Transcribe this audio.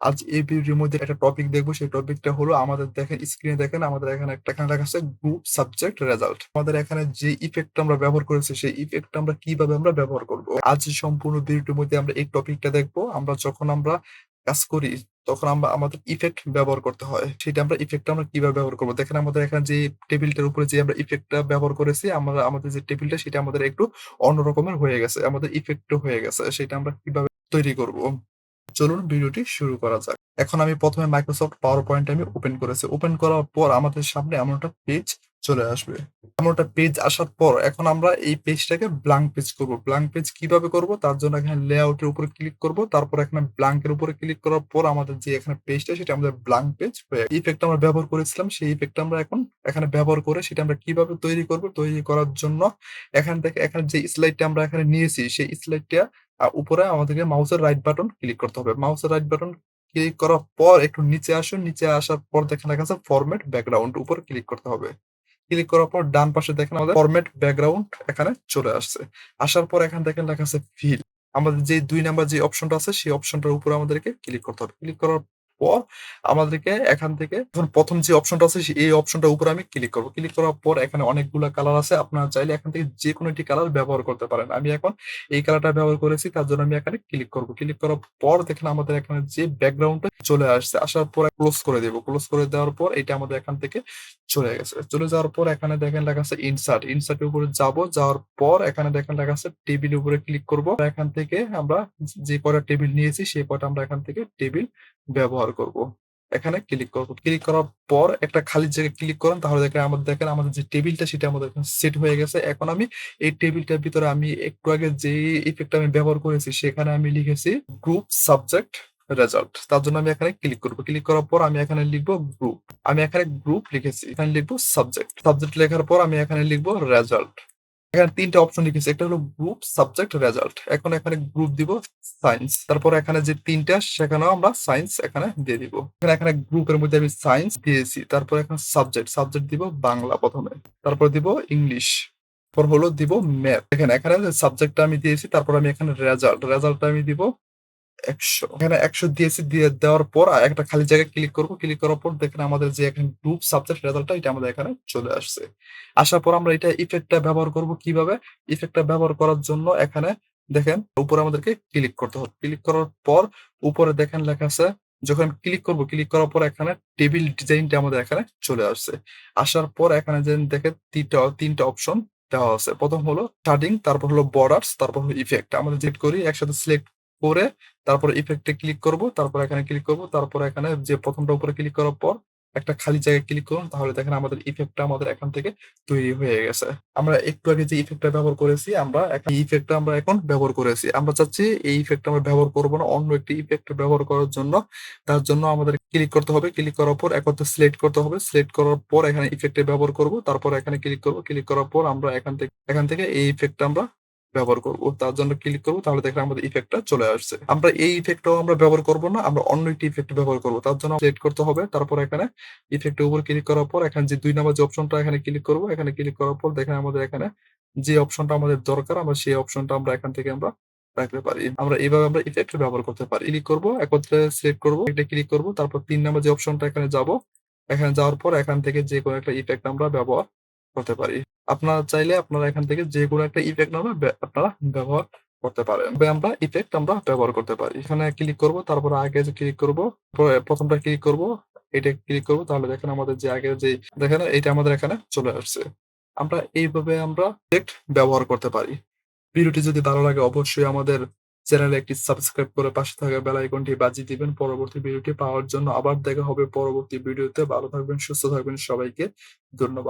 আজ এই ভিডিওর মধ্যে একটা টপিক দেখবো। সেই টপিকটা হলো আমাদের দেখেন স্ক্রিনে দেখেন আমাদের এখানে লেখা আছে গ্রুপ সাবজেক্ট রেজাল্ট। আমাদের এখানে যে ইফেক্টটা আমরা ব্যবহার করেছি সেই ইফেক্টটা আমরা কিভাবে ব্যবহার করব। আজ সম্পূর্ণ ভিডিওটির মধ্যে আমরা এই টপিকটা দেখবো। যখন আমরা কাজ করি তখন আমরা আমাদের ইফেক্ট ব্যবহার করতে হয়। সেটা ইফেক্টটা আমরা কিভাবে ব্যবহার করব। দেখেন আমাদের এখানে যে টেবিলটার উপরে যে আমরা ইফেক্টটা ব্যবহার করেছি আমাদের যে টেবিলটা সেটা আমাদের একটু অন্য রকমের হয়ে গেছে। আমাদের ইফেক্টও হয়ে গেছে। সেটা আমরা কিভাবে তৈরি করব। চলুন ভিডিওটি শুরু করা যাক। এখন আমি ১ম এ Microsoft PowerPoint আমি ওপেন করেছি। ওপেন করার পর আমাদের সামনে এমন একটা পেজ চলে আসবে। এমন একটা পেজ আসার পর এখন আমরা এই পেজটাকে ব্ল্যাংক পেজ করব। ব্ল্যাংক পেজ কিভাবে করব তার জন্য এখানে লেআউট এর উপরে ক্লিক করব। তারপর এখানে ব্ল্যাংক এর উপরে ক্লিক করার পর আমাদের যে এখানে পেজটা সেটা আমাদের ব্ল্যাংক পেজ হয়ে ইফেক্ট আমরা ব্যবহার করেছিলাম সেই ইফেক্ট আমরা এখন এখানে ব্যবহার করে সেটা আমরা কিভাবে তৈরি করব। তৈরি করার জন্য এখান থেকে এখানে যে স্লাইডটা আমরা এখানে নিয়েছি সেই স্লাইডটা উপরে আমাদেরকে মাউসের রাইট বাটন ক্লিক করতে হবে। মাউসের রাইট বাটন ক্লিক করার পর একটু নিচে আসুন। নিচে আসার পর দেখেন লেখা আছে ফরম্যাট ব্যাকগ্রাউন্ড উপর ক্লিক করতে হবে। ক্লিক করার পর ডান পাশে দেখেন আমাদের ফরম্যাট ব্যাকগ্রাউন্ড এখানে চলে আসছে। আসার পর এখানে দেখেন লেখা আছে ফিল। আমাদের যে ২ নাম্বার যে অপশনটা আছে সেই অপশনটার উপরে আমাদেরকে ক্লিক করতে হবে। ক্লিক করার পর আমাদেরকে এখান থেকে যখন ১ম যে অপশনটা আছে এই অপশনটার উপরে আমি ক্লিক করব। ক্লিক করার পর এখানে অনেকগুলা কালার আছে। আপনারা চাইলে এখান থেকে যেকোনো একটি কালার ব্যবহার করতে পারেন। আমি এখন এই কালারটা ব্যবহার করেছি তার জন্য আমি এখানে ক্লিক করব। ক্লিক করার পর দেখেন আমাদের এখানে যে ব্যাকগ্রাউন্ডটা চলে আসছে। আসার পর ক্লোজ করে দেব। ক্লোজ করে দেওয়ার পর এটা আমাদের এখান থেকে চলে গেছে। চলে যাওয়ার পর এখানে দেখেন লেখা আছে ইনসার্ট। ইনসার্ট এর উপরে যাব। যাওয়ার পর এখানে দেখেন লেখা আছে টেবিলের উপরে ক্লিক করব। এখান থেকে আমরা যে কয়টা টেবিল নিয়েছি সেই কয়টা আমরা এখান থেকে টেবিল ব্যবহার করব। এখানে ক্লিক করব। ক্লিক করার পর একটা খালি জায়গায় ক্লিক করেন তাহলে দেখেন আমাদের যে টেবিলটা সেটা আমাদের এখানে সেট হয়ে গেছে। এখন আমি এই টেবিলটার ভিতরে আমি একটু আগে যে ইফেক্টটা আমি ব্যবহার করেছি সেখানে আমি লিখেছি গ্রুপ সাবজেক্ট রেজাল্ট। তার জন্য আমি এখানে ক্লিক করব। ক্লিক করার পর আমি এখানে লিখব গ্রুপ। আমি এখানে গ্রুপ লিখেছি। এখানে লিখব সাবজেক্ট। সাবজেক্ট লেখার পর আমি এখানে লিখব রেজাল্ট। এখানে ৩ টা অপশন লিখেছি। একটা হলো গ্রুপ, সাবজেক্ট, রেজাল্ট। এখন এখানে গ্রুপ দিব সায়েন্স। তারপর এখানে যে ৩ টা সেখানেও আমরা সায়েন্স এখানে দিয়ে দিব। এখানে গ্রুপের মধ্যে আমি সায়েন্স দিয়েছি। তারপর এখানে সাবজেক্ট দিব বাংলা ১ম এ। তারপর দিব ইংলিশ। তারপর হলো দিব ম্যাথ। দেখেন এখানে সাবজেক্টটা আমি দিয়েছি। তারপর আমি এখানে রেজাল্টটা আমি দিব ১০০ এখানে ১০০ দিয়েছি। দেওয়ার পর একটা খালি জায়গায় ক্লিক করব। ক্লিক করার পর দেখেন আমাদের যে এখানে গ্রুপ সাবজেক্ট রেজাল্টটা এটা আমাদের এখানে চলে আসছে। আসার পর আমরা এটা ইফেক্টটা ব্যবহার করব কিভাবে? ইফেক্টটা ব্যবহার করার জন্য এখানে দেখেন উপরে আমাদেরকে ক্লিক করতে হবে। ক্লিক করার পর উপরে দেখেন লেখা আছে যখন আমি ক্লিক করব, ক্লিক করার পর এখানে টেবিল ডিজাইনটা আমাদের এখানে চলে আসছে। আসার পর এখানে দেখেন ৩ টা অপশন দেওয়া আছে। ১ম হলো শাডিং, তারপর হলো বর্ডারস, তারপর হলো ইফেক্ট। আমরা যেটা করি একসাথে সিলেক্ট করে তারপরে ইফেক্ট এ ক্লিক করব। তারপর এখানে ক্লিক করব। তারপর এখানে যে ১ম টা উপরে ক্লিক করার পর একটা খালি জায়গায় ক্লিক করুন। তাহলে দেখেন আমাদের ইফেক্টটা আমাদের এখান থেকে তৈরি হয়ে গেছে। আমরা একটু আগে যে ইফেক্টটা ব্যবহার করেছি এই ইফেক্টটা আমরা এখন ব্যবহার করেছি। আমরা চাচ্ছি এই ইফেক্টটা আমরা ব্যবহার করব না। অন্য একটি ইফেক্ট ব্যবহার করার জন্য তার জন্য আমাদের ক্লিক করতে হবে। ক্লিক করার পর একত্রে সিলেক্ট করতে হবে। সিলেক্ট করার পর এখানে ইফেক্ট এ ব্যবহার করব। তারপর এখানে ক্লিক করব। ক্লিক করার পর আমরা এখান থেকে এই ইফেক্টটা আমরা ব্যবহার করব। তার জন্য ক্লিক করব। তাহলে দেখেন আমাদের ইফেক্টটা চলে আসছে। আমরা এই ইফেক্টটাও আমরা ব্যবহার করব না। আমরা অন্য একটি ইফেক্ট ব্যবহার করব। তার জন্য সিলেক্ট করতে হবে। তারপর এখানে ইফেক্ট এর উপর ক্লিক করার পর এখানে যে ২ নাম্বার যে অপশনটা এখানে ক্লিক করব। এখানে ক্লিক করার পর দেখেন আমাদের এখানে যে অপশনটা আমাদের দরকার আমরা সেই অপশনটা আমরা এখান থেকে রাখতে পারি। আমরা এইভাবে ইফেক্ট ব্যবহার করতে পারি। ক্লিক করব, একত্রে সিলেক্ট করব, এটা ক্লিক করব। তারপর ৩ নাম্বার যে অপশনটা এখানে যাব। এখানে যাওয়ার পর এখান থেকে যেকোনো একটা ইফেক্ট আমরা ব্যবহার করতে পারি। আপনারা চাইলে আপনারা এখান থেকে যেকোনো একটা ইফেক্ট আপনারা ব্যবহার করতে পারেন। তবে আমরা ইফেক্ট ব্যবহার করতে পারি। এখানে ক্লিক করব, তারপর আগে যে ক্লিক করব, ১ম টা ক্লিক করব, এটা ক্লিক করব। তাহলে দেখেন আমাদের যে আগের যে দেখেন এটা আমাদের এখানে চলে আসছে। আমরা এইভাবে ইফেক্ট ব্যবহার করতে পারি। ভিডিওটি যদি ভালো লাগে অবশ্যই আমাদের চ্যানেলে একটি সাবস্ক্রাইব করে পাশে থাকা বেল আইকনটি বাজিয়ে দিবেন পরবর্তী ভিডিওটি পাওয়ার জন্য। আবার দেখা হবে পরবর্তী ভিডিওতে। ভালো থাকবেন, সুস্থ থাকবেন। সবাইকে ধন্যবাদ।